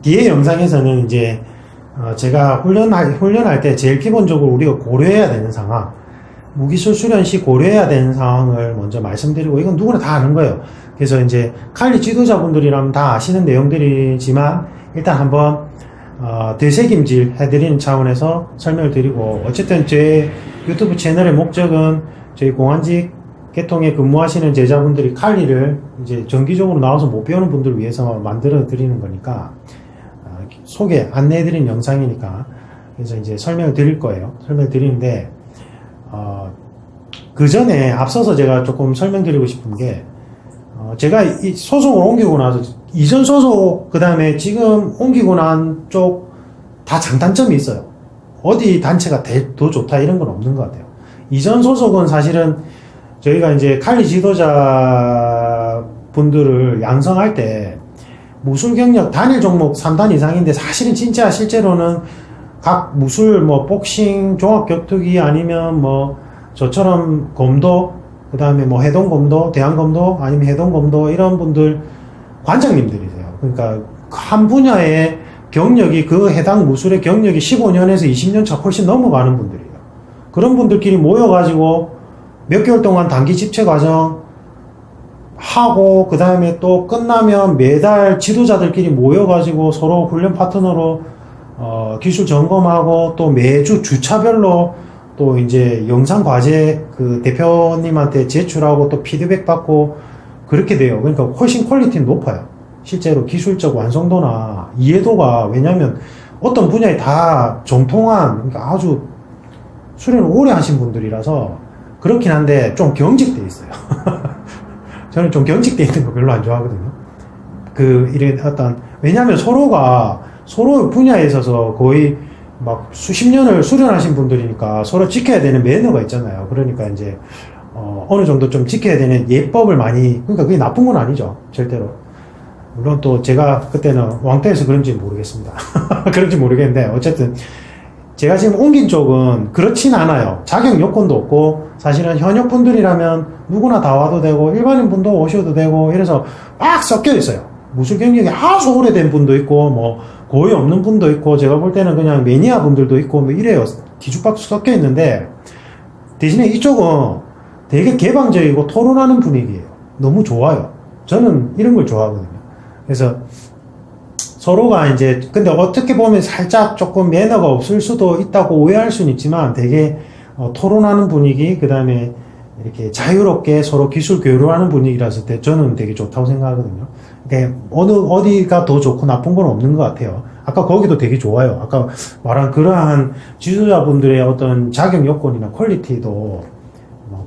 뒤에 영상에서는 이제 제가 훈련할 때 제일 기본적으로 우리가 고려해야 되는 상황, 무기술 수련 시 고려해야 되는 상황을 먼저 말씀드리고, 이건 누구나 다 아는 거예요. 그래서 이제 칼리 지도자분들이라면 다 아시는 내용들이지만 일단 한번 되새김질 해드리는 차원에서 설명을 드리고, 어쨌든 제 유튜브 채널의 목적은 저희 공안직 계통에 근무하시는 제자분들이 칼리를 이제 정기적으로 나와서 못 배우는 분들을 위해서 만들어 드리는 거니까, 안내해 드리는 영상이니까, 그래서 이제 설명을 드릴 거예요. 설명을 드리는데, 그 전에 앞서서 제가 조금 설명드리고 싶은 게, 제가 이 소속을 옮기고 나서, 이전 소속, 그 다음에 지금 옮기고 난 쪽 다 장단점이 있어요. 어디 단체가 더 좋다 이런 건 없는 것 같아요. 이전 소속은 사실은 저희가 이제 칼리 지도자 분들을 양성할 때 무술 경력 단일 종목 3단 이상인데, 사실은 진짜 실제로는 각 무술 뭐 복싱, 종합격투기 아니면 뭐 저처럼 검도, 그 다음에 뭐 해동검도, 대한검도 아니면 해동검도 이런 분들 관장님들이세요. 그러니까 한 분야의 경력이, 그 해당 무술의 경력이 15년에서 20년 차 훨씬 넘어가는 분들이에요. 그런 분들끼리 모여가지고 몇 개월 동안 단기 집체 과정 하고, 그 다음에 또 끝나면 매달 지도자들끼리 모여가지고 서로 훈련 파트너로 기술 점검하고, 또 매주 주차별로 또 이제 영상 과제 그 대표님한테 제출하고 또 피드백 받고 그렇게 돼요. 그러니까 훨씬 퀄리티는 높아요. 실제로 기술적 완성도나 이해도가, 왜냐면 어떤 분야에 다 정통한, 그러니까 아주 수련을 오래 하신 분들이라서 그렇긴 한데 좀 경직돼 있어요. 저는 좀 경직돼 있는 거 별로 안 좋아하거든요. 이런 왜냐면 서로 분야에 있어서 거의 막 수십 년을 수련하신 분들이니까 서로 지켜야 되는 매너가 있잖아요. 그러니까 이제 어느 정도 좀 지켜야 되는 예법을 그러니까 그게 나쁜 건 아니죠, 절대로. 물론 또 제가 그때는 왕따여서 그런지 모르겠습니다. 그런지 모르겠는데, 어쨌든 제가 지금 옮긴 쪽은 그렇진 않아요. 자격 요건도 없고, 사실은 현역 분들이라면 누구나 다 와도 되고 일반인 분도 오셔도 되고 이래서 막 섞여 있어요. 무술 경력이 아주 오래된 분도 있고 뭐 거의 없는 분도 있고, 제가 볼 때는 그냥 매니아 분들도 있고 뭐 이래요. 뒤죽박죽 섞여 있는데, 대신에 이쪽은 되게 개방적이고 토론하는 분위기예요. 너무 좋아요. 저는 이런 걸 좋아하거든요. 그래서 서로가 이제, 근데 어떻게 보면 살짝 조금 매너가 없을 수도 있다고 오해할 수는 있지만, 되게 토론하는 분위기, 그 다음에 이렇게 자유롭게 서로 기술 교류하는 분위기라서 저는 되게 좋다고 생각하거든요. 그러니까 어디가 더 좋고 나쁜 건 없는 것 같아요. 아까 거기도 되게 좋아요. 아까 말한 그러한 지도자분들의 어떤 자격 요건이나 퀄리티도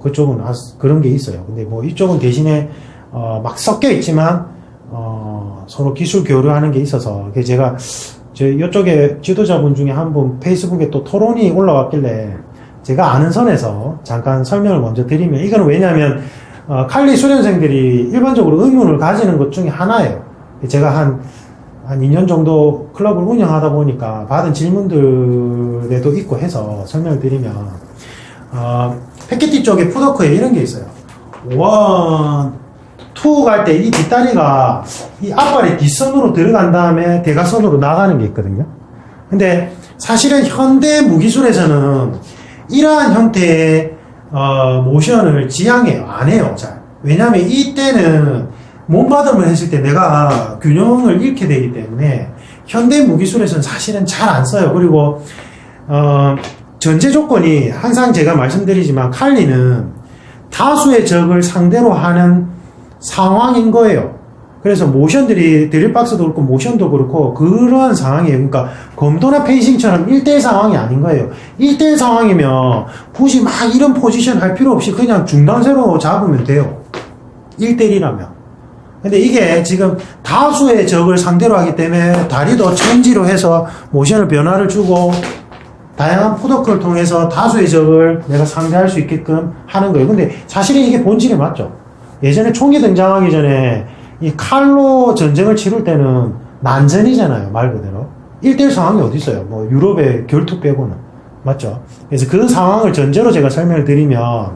그쪽은 그런 게 있어요. 근데 뭐 이쪽은 대신에 막 섞여 있지만 서로 기술 교류하는 게 있어서, 제가 이쪽에 지도자분 중에 한 분 페이스북에 또 토론이 올라왔길래 제가 아는 선에서 잠깐 설명을 먼저 드리면, 이거는 왜냐하면 칼리 수련생들이 일반적으로 의문을 가지는 것 중에 하나예요. 제가 한 2년 정도 클럽을 운영하다 보니까 받은 질문들에도 있고 해서 설명을 드리면, 패키티 쪽에 푸더크에 이런 게 있어요. 투 갈 때 이 뒷다리가 이 앞발이 뒷선으로 들어간 다음에 대각선으로 나가는 게 있거든요. 근데 사실은 현대 무기술에서는 이러한 형태의 모션을 지향해요. 안 해요, 잘. 왜냐면 이때는 몸받음을 했을 때 내가 균형을 잃게 되기 때문에 현대 무기술에서는 사실은 잘 안 써요. 그리고 전제 조건이 항상 제가 말씀드리지만, 칼리는 다수의 적을 상대로 하는 상황인 거예요. 그래서 모션들이 드릴박스도 그렇고 모션도 그렇고 그러한 상황이에요. 그러니까 검도나 페이싱처럼 1대1 상황이 아닌 거예요. 1대1 상황이면 굳이 막 이런 포지션 할 필요 없이 그냥 중단세로 잡으면 돼요. 1대1이라면. 근데 이게 지금 다수의 적을 상대로 하기 때문에 다리도 체인지로 해서 모션을 변화를 주고 다양한 푸더크를 통해서 다수의 적을 내가 상대할 수 있게끔 하는 거예요. 근데 사실은 이게 본질이 맞죠. 예전에 총기 등장하기 전에 이 칼로 전쟁을 치를 때는 난전이잖아요, 말 그대로. 1대1 상황이 어디 있어요? 뭐 유럽의 결투 빼고는. 맞죠? 그래서 그 상황을 전제로 제가 설명을 드리면,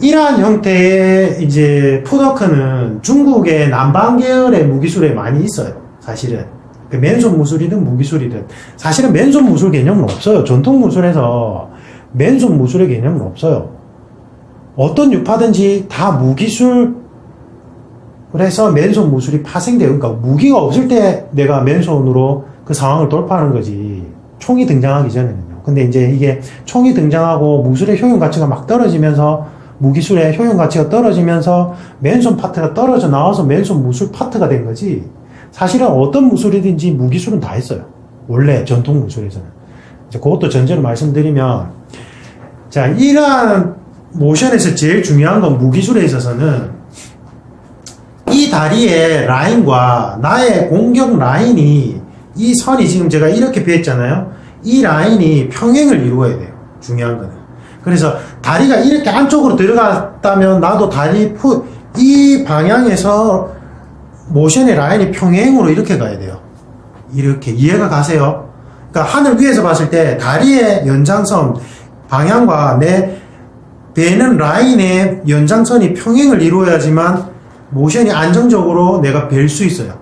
이러한 형태의 이제 푸더크는 중국의 남방 계열의 무기술에 많이 있어요. 사실은. 그 맨손 무술이든 무기술이든. 사실은 맨손 무술 개념은 없어요. 전통 무술에서 맨손 무술의 개념은 없어요. 어떤 유파든지 다 무기술, 그래서 맨손 무술이 파생돼요. 그러니까 무기가 없을 때 내가 맨손으로 그 상황을 돌파하는 거지. 총이 등장하기 전에는요. 근데 이제 이게 총이 등장하고 무술의 효용 가치가 막 떨어지면서 무기술의 효용 가치가 떨어지면서 맨손 파트가 떨어져 나와서 맨손 무술 파트가 된 거지. 사실은 어떤 무술이든지 무기술은 다 있어요. 원래 전통 무술에서는. 이제 그것도 전제로 말씀드리면, 자, 이러한 모션에서 제일 중요한 건 무기술에 있어서는 이 다리의 라인과 나의 공격 라인이, 이 선이 지금 제가 이렇게 비했잖아요. 이 라인이 평행을 이루어야 돼요. 중요한 거는. 그래서 다리가 이렇게 안쪽으로 들어갔다면 나도 이 방향에서 모션의 라인이 평행으로 이렇게 가야 돼요. 이렇게. 이해가 가세요? 그러니까 하늘 위에서 봤을 때 다리의 연장선 방향과 내 배는 라인의 연장선이 평행을 이루어야지만 모션이 안정적으로 내가 뵐 수 있어요.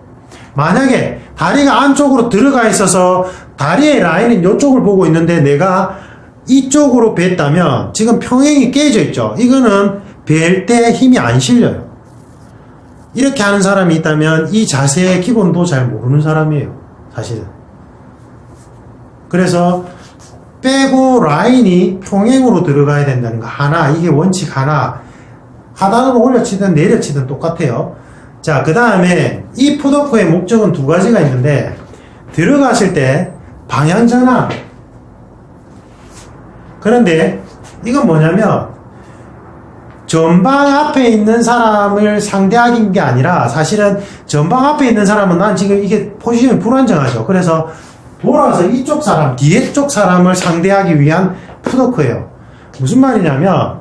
만약에 다리가 안쪽으로 들어가 있어서 다리의 라인은 이쪽을 보고 있는데 내가 이쪽으로 뵀다면 지금 평행이 깨져 있죠. 이거는 뵐 때 힘이 안 실려요. 이렇게 하는 사람이 있다면 이 자세의 기본도 잘 모르는 사람이에요. 사실은. 그래서 빼고 라인이 평행으로 들어가야 된다는 거 하나, 이게 원칙 하나. 하단으로 올려치든 내려치든 똑같아요. 자, 그 다음에 이 풋워크의 목적은 두 가지가 있는데, 들어갔을 때 방향 전환. 그런데 이건 뭐냐면 전방 앞에 있는 사람을 상대하는 게 아니라, 사실은 전방 앞에 있는 사람은 난 지금 이게 포지션이 불안정하죠. 그래서 돌아서 이쪽 사람, 뒤에 쪽 사람을 상대하기 위한 풋워크예요. 무슨 말이냐면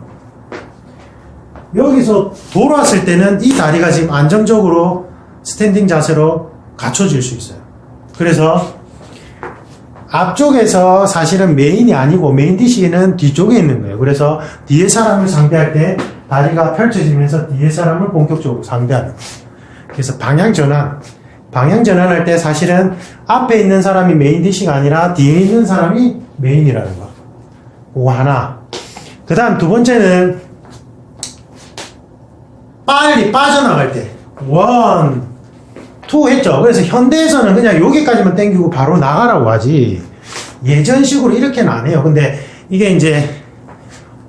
여기서 돌아왔을 때는 이 다리가 지금 안정적으로 스탠딩 자세로 갖춰질 수 있어요. 그래서 앞쪽에서 사실은 메인이 아니고 메인 디시는 뒤쪽에 있는 거예요. 그래서 뒤에 사람을 상대할 때 다리가 펼쳐지면서 뒤에 사람을 본격적으로 상대하는 거예요. 그래서 방향 전환할 때 사실은 앞에 있는 사람이 메인 디시가 아니라 뒤에 있는 사람이 메인이라는 거. 그거 하나. 그 다음 두 번째는 빨리 빠져나갈 때. 1, 2 했죠. 그래서 현대에서는 그냥 여기까지만 당기고 바로 나가라고 하지. 예전식으로 이렇게는 안 해요. 근데 이게 이제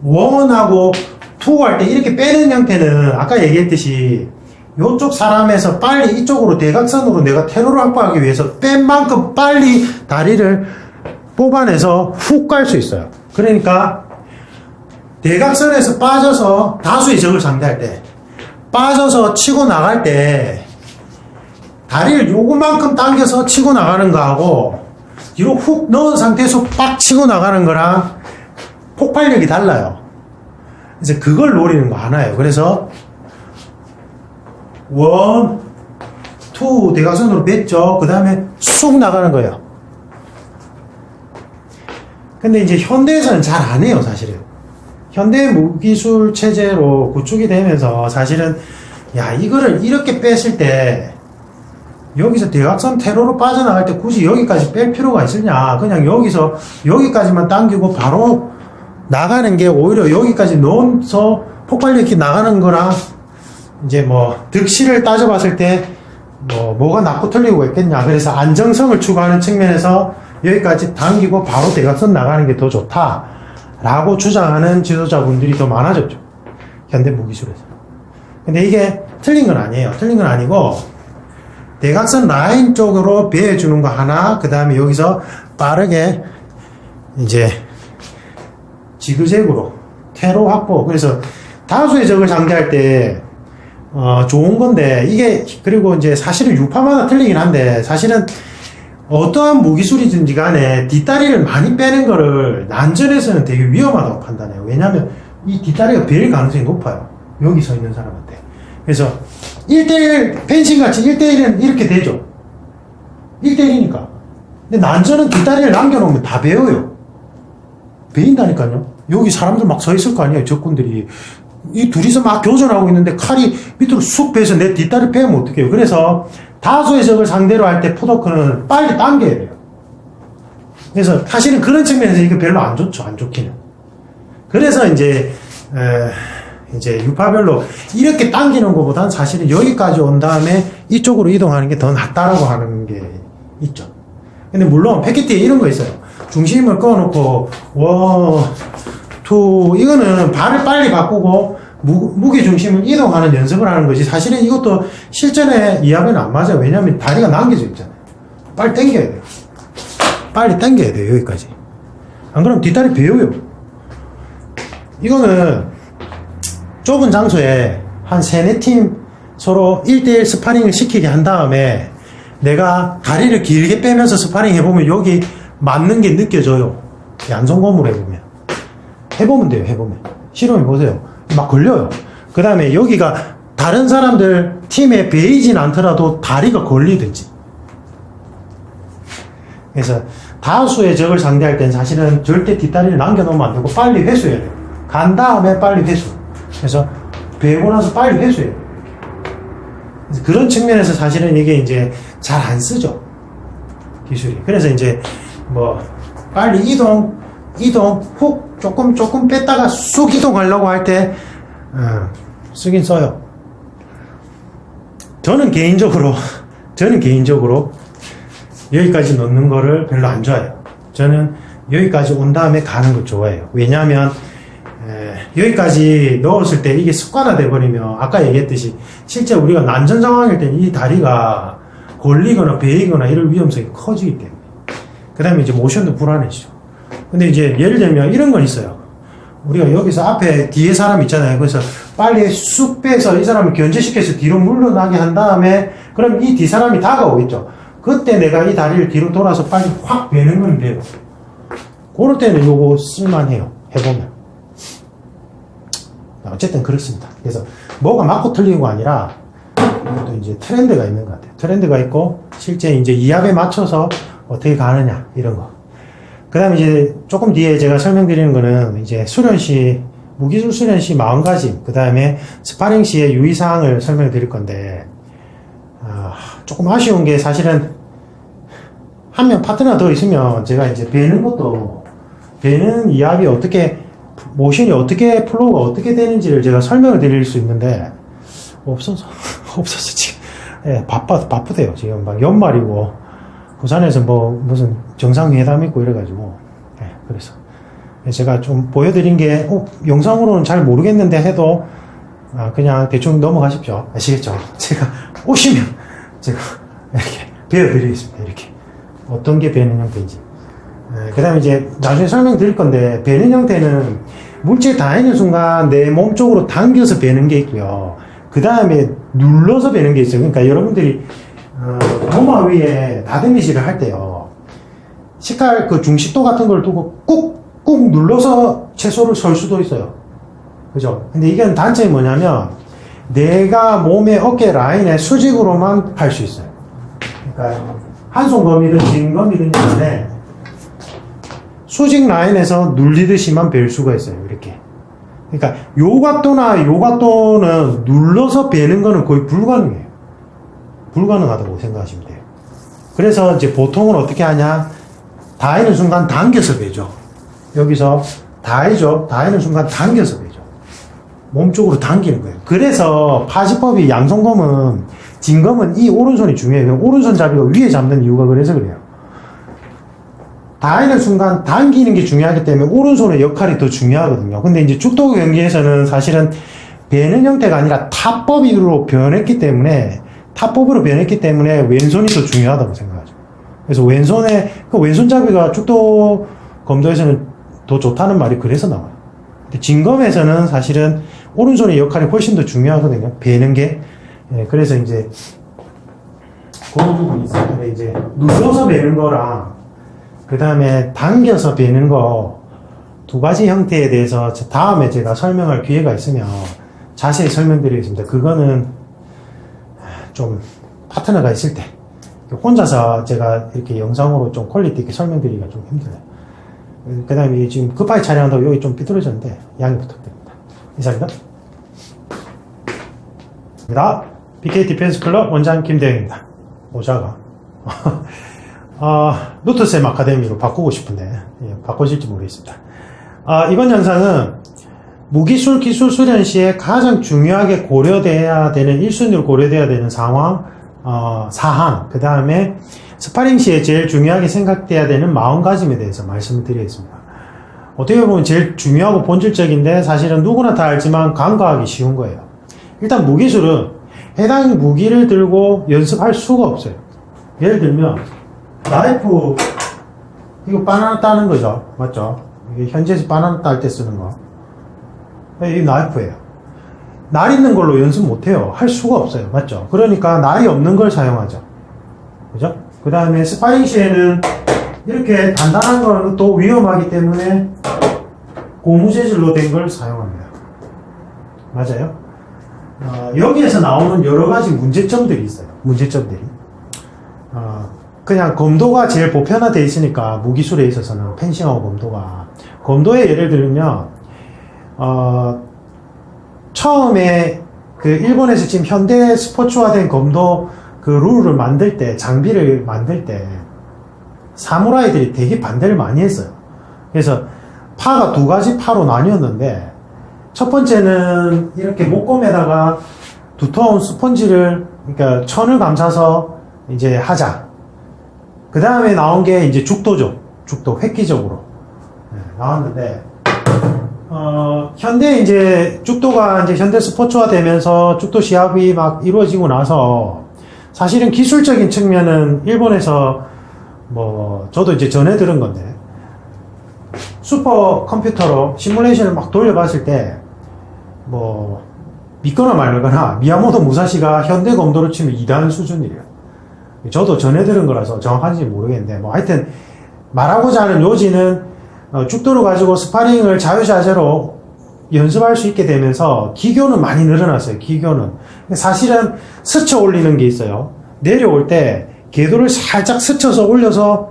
1하고 2 할 때 이렇게 빼는 형태는 아까 얘기했듯이 이쪽 사람에서 빨리 이쪽으로 대각선으로 내가 테러를 확보하기 위해서 뺀 만큼 빨리 다리를 뽑아내서 훅 갈 수 있어요. 그러니까 대각선에서 빠져서 다수의 적을 상대할 때, 빠져서 치고 나갈 때 다리를 요만큼 당겨서 치고 나가는 거하고 뒤로 훅 넣은 상태에서 빡 치고 나가는 거랑 폭발력이 달라요. 그래서 그걸 노리는 거 하나예요. 그래서 1, 2 대각선으로 뺐죠. 그 다음에 쑥 나가는 거예요. 근데 이제 현대에서는 잘 안 해요, 사실은. 현대 무기술 체제로 구축이 되면서 사실은 야, 이거를 이렇게 뺐을 때 여기서 대각선 테러로 빠져나갈 때 굳이 여기까지 뺄 필요가 있으냐. 그냥 여기서 여기까지만 당기고 바로 나가는 게 오히려 여기까지 넣어서 폭발력이 나가는 거랑 이제 뭐 득실을 따져봤을 때 뭐가 낫고 틀리고 있겠냐. 그래서 안정성을 추구하는 측면에서 여기까지 당기고 바로 대각선 나가는 게 더 좋다라고 주장하는 지도자분들이 더 많아졌죠. 현대 무기술에서. 근데 이게 틀린 건 아니에요. 틀린 건 아니고 대각선 라인 쪽으로 배워주는 거 하나, 그 다음에 여기서 빠르게 이제 지그재그로 테러 확보. 그래서 다수의 적을 상대할 때 좋은 건데, 이게 그리고 이제 사실은 유파마다 틀리긴 한데, 사실은 어떠한 무기술이든지 간에 뒷다리를 많이 빼는 거를 난전에서는 되게 위험하다고 판단해요. 왜냐하면 이 뒷다리가 베일 가능성이 높아요. 여기 서 있는 사람한테. 그래서 1대1 펜싱같이 1대1은 이렇게 되죠. 1대1이니까. 근데 난전은 뒷다리를 남겨놓으면 다 베어요. 베인다니까요. 여기 사람들 막 서 있을 거 아니에요. 적군들이. 이 둘이서 막 교전하고 있는데 칼이 밑으로 쑥 빼서 내 뒷다리 빼면 어떡해요. 그래서 다수의 적을 상대로 할 때 푸더크는 빨리 당겨야 돼요. 그래서 사실은 그런 측면에서 이게 별로 안 좋죠. 안 좋기는. 그래서 이제 유파별로 이렇게 당기는 것보다는 사실은 여기까지 온 다음에 이쪽으로 이동하는 게 더 낫다라고 하는 게 있죠. 근데 물론 패키트에 이런 거 있어요. 중심을 꺼놓고 이거는 발을 빨리 바꾸고 무게 중심을 이동하는 연습을 하는 거지. 사실은 이것도 실전에 이하면 안 맞아요. 왜냐하면 다리가 남겨져 있잖아요. 빨리 당겨야 돼요. 빨리 당겨야 돼요. 여기까지. 안 그러면 뒷다리 베어요. 이거는 좁은 장소에 한 3-4팀 서로 1대1 스파링을 시키게 한 다음에 내가 다리를 길게 빼면서 스파링 해보면 여기 맞는 게 느껴져요. 양손검으로 해보면 돼요. 해보면 실험해보세요. 막 걸려요. 그 다음에 여기가 다른 사람들 팀에 베이진 않더라도 다리가 걸리든지. 그래서 다수의 적을 상대할 땐 사실은 절대 뒷다리를 남겨놓으면 안 되고 빨리 회수해야 돼요. 간 다음에 빨리 회수. 그래서 베고 나서 빨리 회수해요. 그래서 그런 측면에서 사실은 이게 이제 잘 안 쓰죠. 기술이. 그래서 이제 빨리 이동, 훅, 조금 뺐다가 쑥 이동하려고 할 때, 쓰긴 써요. 저는 개인적으로 여기까지 넣는 거를 별로 안 좋아해요. 저는 여기까지 온 다음에 가는 걸 좋아해요. 왜냐하면, 여기까지 넣었을 때 이게 습관화돼 버리면 아까 얘기했듯이 실제 우리가 난전 상황일 때는 이 다리가 걸리거나 베이거나 이럴 위험성이 커지기 때문에 그 다음에 이제 모션도 불안해지죠. 근데 이제 예를 들면 이런 건 있어요. 우리가 여기서 앞에 뒤에 사람 있잖아요. 그래서 빨리 쑥 빼서 이 사람을 견제시켜서 뒤로 물러나게 한 다음에 그럼 이 뒤 사람이 다가오겠죠. 그때 내가 이 다리를 뒤로 돌아서 빨리 확 베는 건 돼요. 그럴 때는 요거 쓸만해요. 해보면. 어쨌든 그렇습니다. 그래서 뭐가 맞고 틀린 거 아니라 이것도 이제 트렌드가 있는 것 같아요. 트렌드가 있고 실제 이제 이압에 맞춰서 어떻게 가느냐 이런 거. 그 다음에 이제 조금 뒤에 제가 설명드리는 거는 이제 수련 시 무기술 수련 시 마음가짐 그 다음에 스파링 시의 유의사항을 설명드릴 건데 조금 아쉬운 게 사실은 한 명 파트너가 더 있으면 제가 이제 배는 이압이 어떻게 모션이 어떻게 플로우가 어떻게 되는지를 제가 설명을 드릴 수 있는데 없어서 지금 바쁘대요. 지금 막 연말이고 부산에서 무슨 정상회담 있고 이래가지고 그래서 제가 좀 보여드린 게 영상으로는 잘 모르겠는데 해도 그냥 대충 넘어가십시오. 아시겠죠? 제가 오시면 제가 이렇게 배워드리겠습니다. 이렇게 어떤 게 배는 형태인지. 그 다음에 이제 나중에 설명드릴 건데 배는 형태는 물질 닿는 순간 내 몸 쪽으로 당겨서 배는 게 있고요. 그 다음에 눌러서 배는 게 있어요. 그러니까 여러분들이 도마 위에 다듬이질을 할 때요. 식칼 그 중식도 같은 걸 두고 꾹꾹 눌러서 채소를 설 수도 있어요. 그죠? 근데 이건 단점이 뭐냐면 내가 몸의 어깨 라인에 수직으로만 할 수 있어요. 그러니까 한손검이든 진검이든 간에 수직 라인에서 눌리듯이만 벨 수가 있어요. 이렇게. 그러니까 요 각도는 눌러서 베는 거는 거의 불가능해요. 불가능하다고 생각하시면 돼요. 그래서 이제 보통은 어떻게 하냐? 닿는 순간 당겨서 베죠. 여기서 닿는 순간 당겨서 베죠. 몸쪽으로 당기는 거예요. 그래서 파지법이 양손검은 진검은 이 오른손이 중요해요. 오른손 잡이가 위에 잡는 이유가 그래서 그래요. 닿는 순간 당기는 게 중요하기 때문에 오른손의 역할이 더 중요하거든요. 근데 이제 죽도 경기에서는 사실은 베는 형태가 아니라 탑법으로 변했기 때문에 왼손이 더 중요하다고 생각하죠. 그래서 왼손잡이가 죽도 검도에서는 더 좋다는 말이 그래서 나와요. 근데 진검에서는 사실은 오른손의 역할이 훨씬 더 중요하거든요. 베는 게. 그래서 이제 그런 부분이 있어요. 근데 이제 눌러서 베는 거랑 그 다음에 당겨서 베는 거 두 가지 형태에 대해서 다음에 제가 설명할 기회가 있으면 자세히 설명드리겠습니다. 그거는 좀 파트너가 있을 때 혼자서 제가 이렇게 영상으로 좀 퀄리티 있게 설명드리기가 좀 힘들어요. 그 다음에 지금 급하게 촬영한다고 여기 좀 삐뚤어졌는데 양해 부탁드립니다. 이상입니다. BK 디펜스 클럽 원장 김대영입니다. 모자가 노트쌤 아카데미로 바꾸고 싶은데 바꾸실지 모르겠습니다. 이번 영상은 무기술 기술 수련 시에 가장 중요하게 고려돼야 되는 1순위로 고려돼야 되는 상황 사항, 그 다음에 스파링 시에 제일 중요하게 생각돼야 되는 마음가짐에 대해서 말씀을 드리겠습니다. 어떻게 보면 제일 중요하고 본질적인데 사실은 누구나 다 알지만 간과하기 쉬운 거예요. 일단 무기술은 해당 무기를 들고 연습할 수가 없어요. 예를 들면 나이프, 이거 바나나 따는 거죠, 맞죠? 이게 현지에서 바나나 딸 때 쓰는 거, 이게 나이프예요. 날 있는 걸로 연습 못해요. 할 수가 없어요, 맞죠? 그러니까 날이 없는 걸 사용하죠, 그죠? 그 다음에 스파링 시에는 이렇게 단단한 거는 또 위험하기 때문에 고무 재질로 된 걸 사용합니다. 맞아요? 여기에서 나오는 여러 가지 문제점들이 있어요. 문제점들이. 그냥 검도가 제일 보편화되어 있으니까 무기술에 있어서는 펜싱하고 검도의 예를 들면 처음에 그 일본에서 지금 현대 스포츠화된 검도 그 룰을 만들 때, 장비를 만들 때 사무라이들이 되게 반대를 많이 했어요. 그래서 파가 두 가지 파로 나뉘었는데, 첫 번째는 이렇게 목검에다가 두터운 스펀지를, 그러니까 천을 감싸서 이제 하자. 그 다음에 나온 게 이제 죽도죠. 죽도, 획기적으로 나왔는데, 현대 이제 죽도가 이제 현대 스포츠화 되면서 죽도 시합이 막 이루어지고 나서 사실은 기술적인 측면은 일본에서 저도 이제 전해 들은 건데, 슈퍼 컴퓨터로 시뮬레이션을 막 돌려봤을 때, 믿거나 말거나, 미야모토 무사시가 현대 검도로 치면 2단 수준이래요. 저도 전해 들은 거라서 정확한지 모르겠는데, 하여튼, 말하고자 하는 요지는, 죽도를 가지고 스파링을 자유자재로 연습할 수 있게 되면서, 기교는 많이 늘어났어요, 기교는. 사실은 스쳐 올리는 게 있어요. 내려올 때, 궤도를 살짝 스쳐서 올려서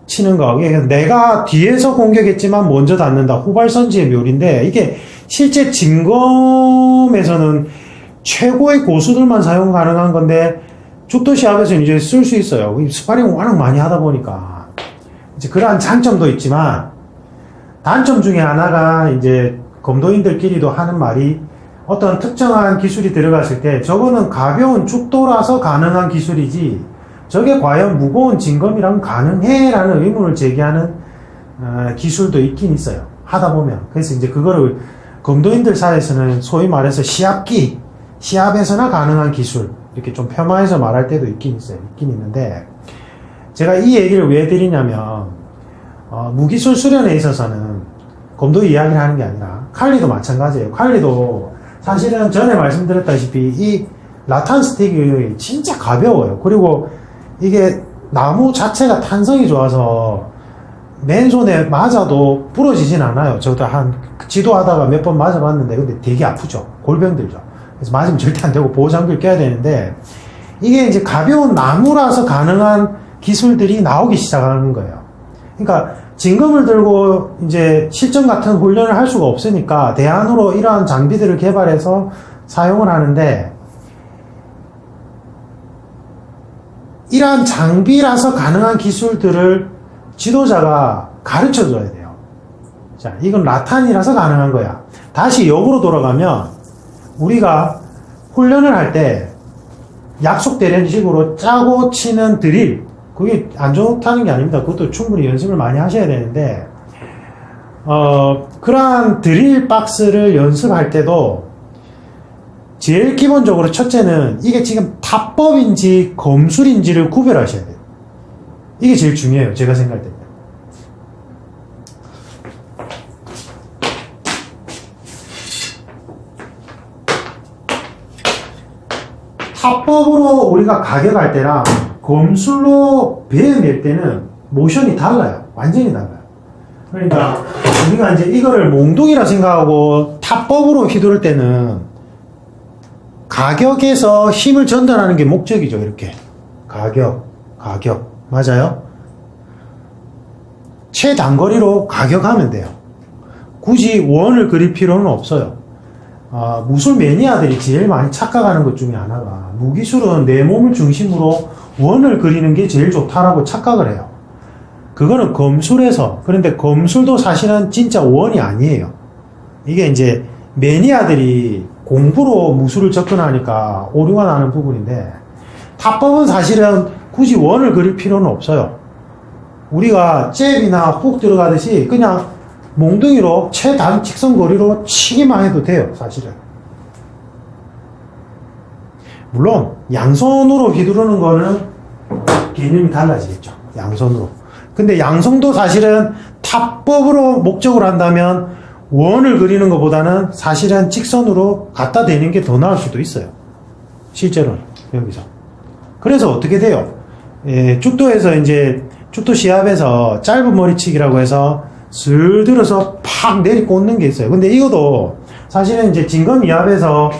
치는 거. 내가 뒤에서 공격했지만 먼저 닿는다. 후발선지의 묘리인데, 이게 실제 진검에서는 최고의 고수들만 사용 가능한 건데, 죽도 시합에서는 이제 쓸 수 있어요. 스파링을 워낙 많이 하다 보니까. 이제 그러한 장점도 있지만, 단점 중에 하나가 이제 검도인들끼리도 하는 말이, 어떤 특정한 기술이 들어갔을 때, 저거는 가벼운 죽도라서 가능한 기술이지, 저게 과연 무거운 진검이랑 가능해? 라는 의문을 제기하는 기술도 있긴 있어요. 하다 보면. 그래서 이제 그거를 검도인들 사이에서는 소위 말해서 시합에서나 가능한 기술, 이렇게 좀 폄하해서 말할 때도 있긴 있어요. 있긴 있는데, 제가 이 얘기를 왜 드리냐면, 무기술 수련에 있어서는 검도 이야기를 하는 게 아니라, 칼리도 마찬가지예요. 칼리도 사실은 전에 말씀드렸다시피 이 라탄 스틱이 진짜 가벼워요. 그리고 이게 나무 자체가 탄성이 좋아서 맨손에 맞아도 부러지진 않아요. 저도 지도하다가 몇 번 맞아봤는데, 근데 되게 아프죠. 골병 들죠. 그래서 맞으면 절대 안 되고 보호장비를 껴야 되는데, 이게 이제 가벼운 나무라서 가능한 기술들이 나오기 시작하는 거예요. 그러니까 진검을 들고 이제 실전 같은 훈련을 할 수가 없으니까 대안으로 이러한 장비들을 개발해서 사용을 하는데, 이러한 장비라서 가능한 기술들을 지도자가 가르쳐 줘야 돼요. 자, 이건 라탄이라서 가능한 거야. 다시 역으로 돌아가면, 우리가 훈련을 할 때 약속되는 식으로 짜고 치는 드릴, 그게 안 좋다는 게 아닙니다. 그것도 충분히 연습을 많이 하셔야 되는데, 그러한 드릴 박스를 연습할 때도 제일 기본적으로 첫째는 이게 지금 타법인지 검술인지를 구별하셔야 돼요. 이게 제일 중요해요. 제가 생각할 때. 타법으로 우리가 가격할 때랑 검술로 배워낼 때는 모션이 달라요. 완전히 달라요. 그러니까 우리가 이제 이거를 몽둥이라 생각하고 타법으로 휘두를 때는 가격에서 힘을 전달하는 게 목적이죠. 이렇게 가격 맞아요? 최단거리로 가격하면 돼요. 굳이 원을 그릴 필요는 없어요. 무술 매니아들이 제일 많이 착각하는 것 중에 하나가 무기술은 내 몸을 중심으로 원을 그리는 게 제일 좋다라고 착각을 해요. 그거는 검술에서, 그런데 검술도 사실은 진짜 원이 아니에요. 이게 이제 매니아들이 공부로 무술을 접근하니까 오류가 나는 부분인데, 타법은 사실은 굳이 원을 그릴 필요는 없어요. 우리가 잽이나 훅 들어가듯이 그냥 몽둥이로 최단 직선거리로 치기만 해도 돼요, 사실은. 물론 양손으로 휘두르는 거는 개념이 달라지겠죠, 양손으로. 근데 양손도 사실은 타법으로 목적을 한다면 원을 그리는 것보다는 사실은 직선으로 갖다 대는 게 더 나을 수도 있어요, 실제로는. 여기서 그래서 어떻게 돼요? 죽도에서 이제 죽도 시합에서 짧은 머리치기라고 해서 슬 들어서 팍 내리꽂는 게 있어요. 근데 이것도 사실은 이제 진검이압에서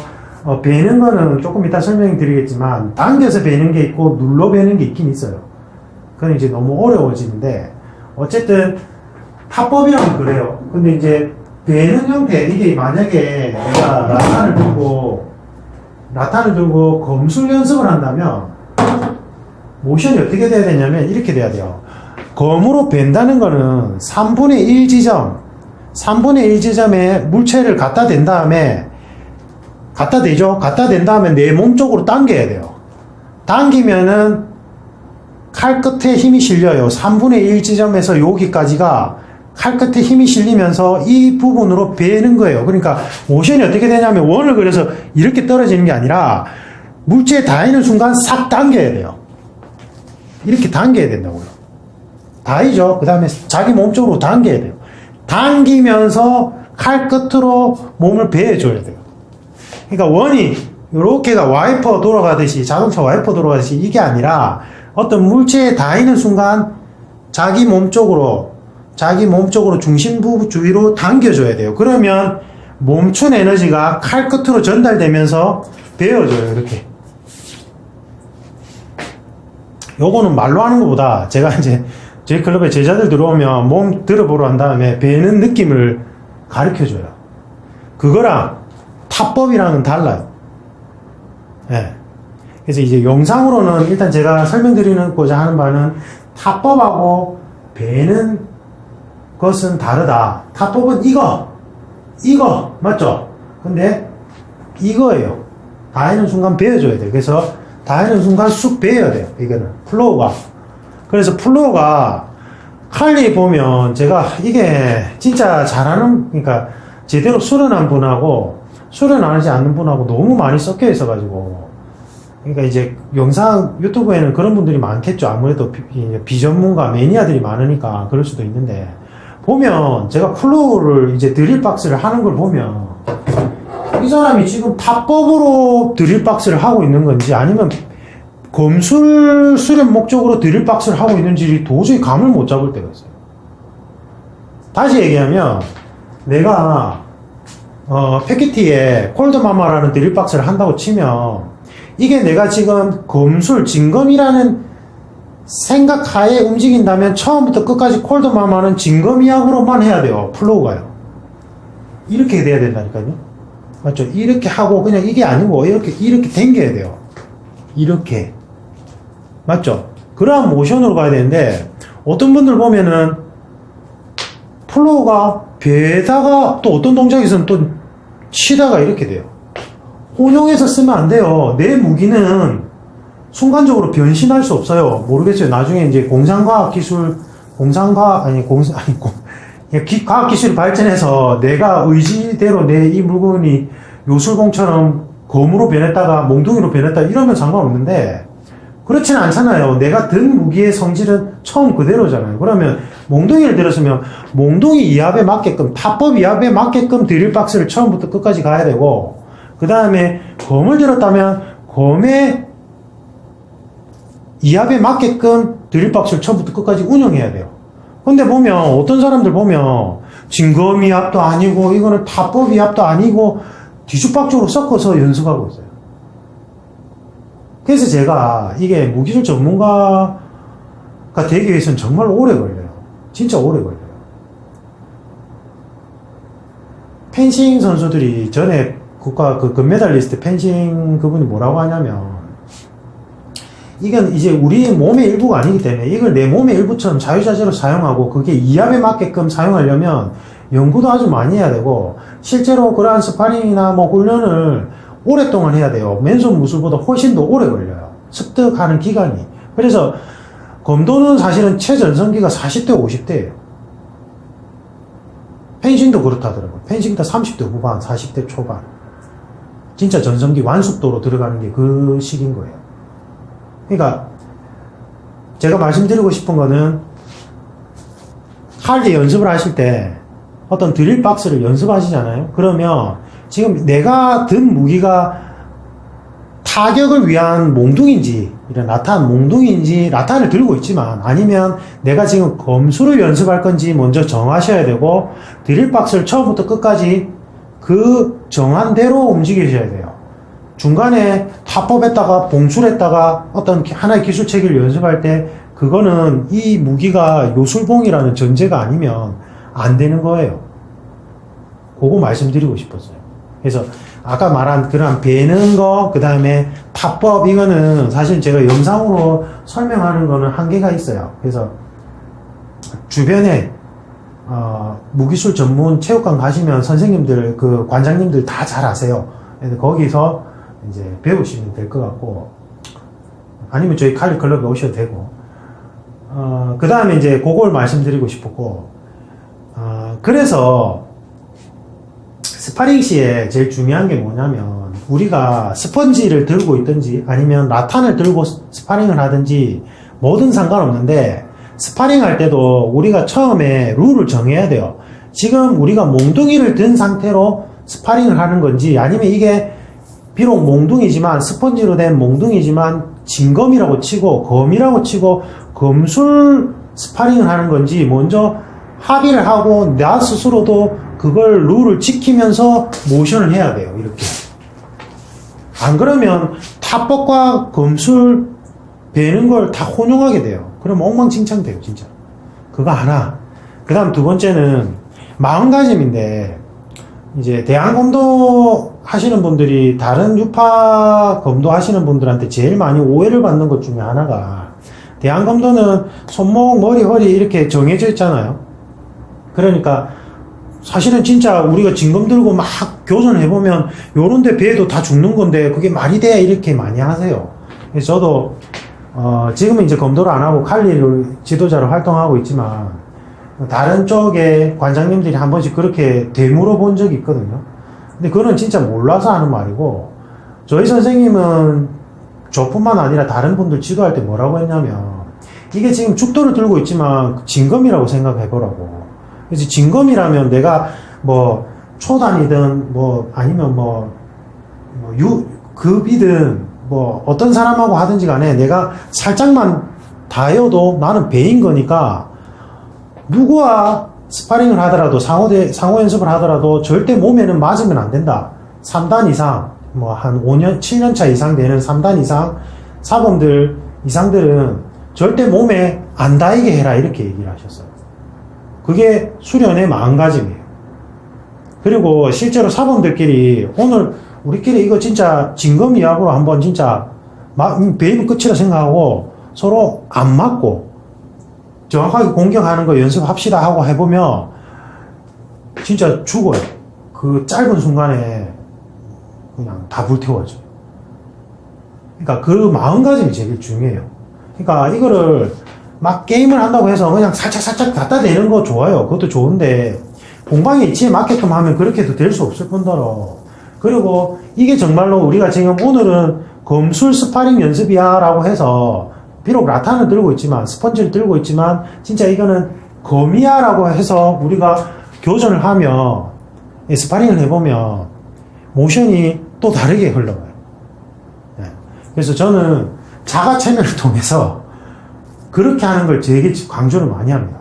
베는 거는 조금 이따 설명드리겠지만 당겨서 베는 게 있고 눌러 베는 게 있긴 있어요. 그건 이제 너무 어려워지는데, 어쨌든 타법이라면 그래요. 근데 이제 베는 형태, 이게 만약에 내가 라탄을 들고 검술 연습을 한다면 모션이 어떻게 돼야 되냐면 이렇게 돼야 돼요. 검으로 벤다는 거는 3분의 1 지점, 3분의 1 지점에 물체를 갖다 댄 다음에, 갖다 댄 다음에 내 몸 쪽으로 당겨야 돼요. 당기면은 칼 끝에 힘이 실려요. 3분의 1 지점에서 여기까지가 칼 끝에 힘이 실리면서 이 부분으로 베는 거예요. 그러니까 모션이 어떻게 되냐면 원을 그려서 이렇게 떨어지는 게 아니라 물체에 닿이는 순간 싹 당겨야 돼요. 이렇게 당겨야 된다고요. 닿이죠. 그 다음에 자기 몸 쪽으로 당겨야 돼요. 당기면서 칼 끝으로 몸을 베어줘야 돼요. 그러니까 원이 이렇게가 와이퍼 돌아가듯이, 자동차 와이퍼 돌아가듯이 이게 아니라 어떤 물체에 닿이는 순간 자기 몸 쪽으로 중심부 주위로 당겨줘야 돼요. 그러면 멈춘 에너지가 칼 끝으로 전달되면서 베어져요. 이렇게. 요거는 말로 하는 것보다 제가 이제 제 클럽에 제자들 들어오면 몸 들어보러 한 다음에 베는 느낌을 가르쳐줘요. 그거랑 타법이랑은 달라요. 예. 그래서 이제 영상으로는 일단 제가 설명드리고자 하는 바는 타법하고 베는 것은 다르다. 타법은 이거 맞죠? 근데 이거예요. 닿이는 순간 베어줘야 돼요. 그래서 닿이는 순간 쑥 베어야 돼요. 이거는 플로우가. 그래서 플로우가 칼리 보면 제가 이게 진짜 잘하는, 그러니까 제대로 수련한 분하고 수련 안 하지 않는 분하고 너무 많이 섞여 있어가지고, 그러니까 이제 영상 유튜브에는 그런 분들이 많겠죠. 아무래도 비전문가 매니아들이 많으니까 그럴 수도 있는데, 보면 제가 플로우를 이제 드릴박스를 하는 걸 보면 이 사람이 지금 타법으로 드릴박스를 하고 있는 건지 아니면 검술 수련 목적으로 드릴박스를 하고 있는지 도저히 감을 못 잡을 때가 있어요. 다시 얘기하면 내가 패키티에 콜드마마라는 드릴박스를 한다고 치면 이게 내가 지금 검술 진검이라는 생각하에 움직인다면 처음부터 끝까지 콜드마마는 진검이약으로만 해야 돼요. 플로우가요. 이렇게 돼야 된다니까요. 맞죠? 이렇게 하고 그냥 이게 아니고 이렇게 당겨야 돼요. 이렇게. 맞죠? 그러한 모션으로 가야 되는데, 어떤 분들 보면은 플로우가 베다가 또 어떤 동작이 있으면 또 치다가 이렇게 돼요. 혼용해서 쓰면 안 돼요. 내 무기는 순간적으로 변신할 수 없어요. 모르겠어요. 나중에 이제 과학기술이 발전해서 내가 의지대로 내 이 물건이 요술봉처럼 검으로 변했다가 몽둥이로 변했다 이러면 상관없는데, 그렇지는 않잖아요. 내가 든 무기의 성질은 처음 그대로잖아요. 그러면 몽둥이를 들었으면 몽둥이 이압에 맞게끔, 타법 이압에 맞게끔 드릴박스를 처음부터 끝까지 가야 되고, 그 다음에 검을 들었다면 검의 이압에 맞게끔 드릴박스를 처음부터 끝까지 운영해야 돼요. 근데 보면 어떤 사람들 보면 진검 이압도 아니고 이거는 타법 이압도 아니고 뒤죽박죽으로 섞어서 연습하고 있어요. 그래서 제가 이게 무기술 전문가가 되기 위해서는 정말 오래 걸려요. 진짜 오래 걸려요. 펜싱 선수들이 전에 국가 그 금메달리스트 펜싱 그분이 뭐라고 하냐면, 이건 이제 우리 몸의 일부가 아니기 때문에 이걸 내 몸의 일부처럼 자유자재로 사용하고 그게 이압에 맞게끔 사용하려면 연구도 아주 많이 해야 되고, 실제로 그러한 스파링이나 뭐 훈련을 오랫동안 해야 돼요. 맨손 무술보다 훨씬 더 오래 걸려요. 습득하는 기간이. 그래서 검도는 사실은 최전성기가 40대, 50대예요. 펜싱도 그렇다더라고요. 펜싱도 30대 후반, 40대 초반. 진짜 전성기 완숙도로 들어가는 게 그 시기인 거예요. 그러니까 제가 말씀드리고 싶은 거는, 할 때 연습을 하실 때 어떤 드릴 박스를 연습하시잖아요. 그러면 지금 내가 든 무기가 타격을 위한 몽둥인지, 이런 라탄 몽둥인지, 라탄을 들고 있지만, 아니면 내가 지금 검수를 연습할 건지 먼저 정하셔야 되고, 드릴 박스를 처음부터 끝까지 그 정한 대로 움직이셔야 돼요. 중간에 타법했다가 봉술했다가 어떤 하나의 기술 체계를 연습할 때, 그거는 이 무기가 요술봉이라는 전제가 아니면 안 되는 거예요. 그거 말씀드리고 싶었어요. 그래서 아까 말한 그런 베는 거, 그 다음에 타법, 이거는 사실 제가 영상으로 설명하는 거는 한계가 있어요. 그래서 주변에 무기술 전문 체육관 가시면 선생님들, 그 관장님들 다 잘 아세요. 그래서 거기서 이제 배우시면 될 것 같고, 아니면 저희 칼리 클럽에 오셔도 되고, 그 다음에 이제 그걸 말씀드리고 싶었고, 그래서 스파링 시에 제일 중요한 게 뭐냐면, 우리가 스펀지를 들고 있든지 아니면 라탄을 들고 스파링을 하든지 뭐든 상관없는데, 스파링 할 때도 우리가 처음에 룰을 정해야 돼요. 지금 우리가 몽둥이를 든 상태로 스파링을 하는 건지, 아니면 이게 비록 몽둥이지만, 스펀지로 된 몽둥이지만 진검이라고 치고 검이라고 치고 검술 스파링을 하는 건지 먼저 합의를 하고, 나 스스로도 그걸 룰을 지키면서 모션을 해야 돼요. 이렇게. 안 그러면 타법과 검술 배는 걸 다 혼용하게 돼요. 그럼 엉망진창 돼요, 진짜. 그거 하나. 그 다음 두 번째는 마음가짐인데, 이제 대항검도 하시는 분들이 다른 유파 검도 하시는 분들한테 제일 많이 오해를 받는 것 중에 하나가, 대항검도는 손목, 머리, 허리 이렇게 정해져 있잖아요. 그러니까 사실은 진짜 우리가 진검 들고 막 교전해보면 요런데 배에도 다 죽는 건데 그게 말이 돼? 이렇게 많이 하세요. 그래서 저도 지금은 이제 검도를 안 하고 칼리를 지도자로 활동하고 있지만, 다른 쪽에 관장님들이 한 번씩 그렇게 되물어 본 적이 있거든요. 근데 그거는 진짜 몰라서 하는 말이고, 저희 선생님은 저뿐만 아니라 다른 분들 지도할 때 뭐라고 했냐면, 이게 지금 죽도를 들고 있지만 진검이라고 생각해 보라고. 그래서 진검이라면 내가 뭐 초단이든 뭐 아니면 급이든 뭐 어떤 사람하고 하든지 간에 내가 살짝만 닿여도 나는 배인 거니까, 누구와 스파링을 하더라도 상호 연습을 하더라도 절대 몸에는 맞으면 안 된다. 3단 이상, 뭐 한 5년, 7년 차 이상 되는 3단 이상 사범들 이상들은 절대 몸에 안 닿이게 해라, 이렇게 얘기를 하셨어요. 그게 수련의 마음가짐이에요. 그리고 실제로 사범들끼리 오늘 우리끼리 이거 진짜 진검이야구로 한번 진짜 베이브 끝이라 생각하고 서로 안 맞고 정확하게 공격하는 거 연습합시다 하고 해보면 진짜 죽어요. 그 짧은 순간에 그냥 다 불태워져요. 그러니까 그 마음가짐이 제일 중요해요. 그러니까 이거를 막 게임을 한다고 해서 그냥 살짝 갖다 대는 거 좋아요. 그것도 좋은데 공방의 이치에 맞게끔 하면 그렇게도 될 수 없을 뿐더러, 그리고 이게 정말로 우리가 지금 오늘은 검술 스파링 연습이야 라고 해서 비록 라탄을 들고 있지만, 스펀지를 들고 있지만, 진짜 이거는 검이야 라고 해서 우리가 교전을 하면, 스파링을 해보면 모션이 또 다르게 흘러가요. 네. 그래서 저는 자가체면을 통해서 그렇게 하는 걸 되게 강조를 많이 합니다.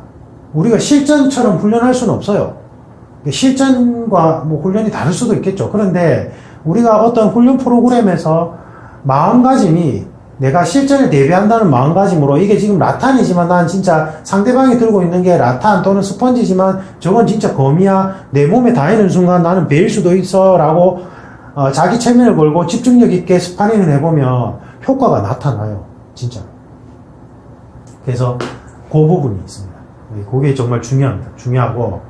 우리가 실전처럼 훈련할 수는 없어요. 실전과 뭐 훈련이 다를 수도 있겠죠. 그런데 우리가 어떤 훈련 프로그램에서 마음가짐이, 내가 실전에 대비한다는 마음가짐으로, 이게 지금 라탄이지만 난 진짜 상대방이 들고 있는 게 라탄 또는 스펀지지만 저건 진짜 검이야, 내 몸에 닿이는 순간 나는 베일 수도 있어 라고 자기 체면을 걸고 집중력 있게 스파링을 해보면 효과가 나타나요. 진짜. 그래서 그 부분이 있습니다. 그게 정말 중요합니다. 중요하고,